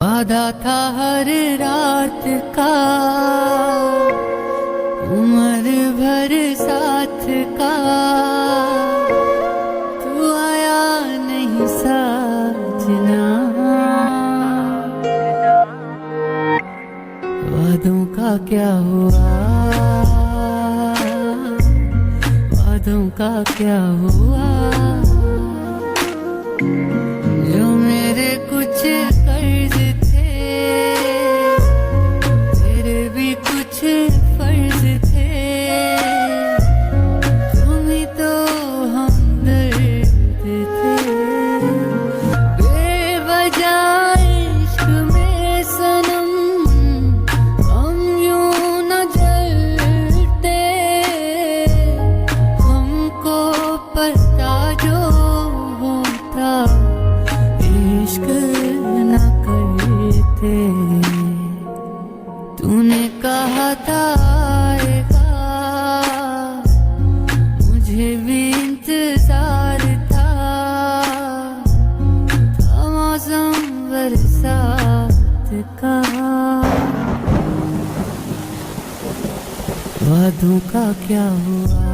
वादा था हर रात का, उम्र भर साथ का, तू आया नहीं साजना। वादों का क्या हुआ, वादों का क्या हुआ, जो मेरे कुछ कर्ज थे, तेरे भी कुछ फर्ज थे, तुम ही तो हमदर्द थे। बेवजह इश्क में सनम हम यूं न जलते, हमको पता जो होता इश्क न करते। तूने कहा था आएगा, मुझे भी इंतजार था मौसम बरसात का। वादों का क्या हुआ,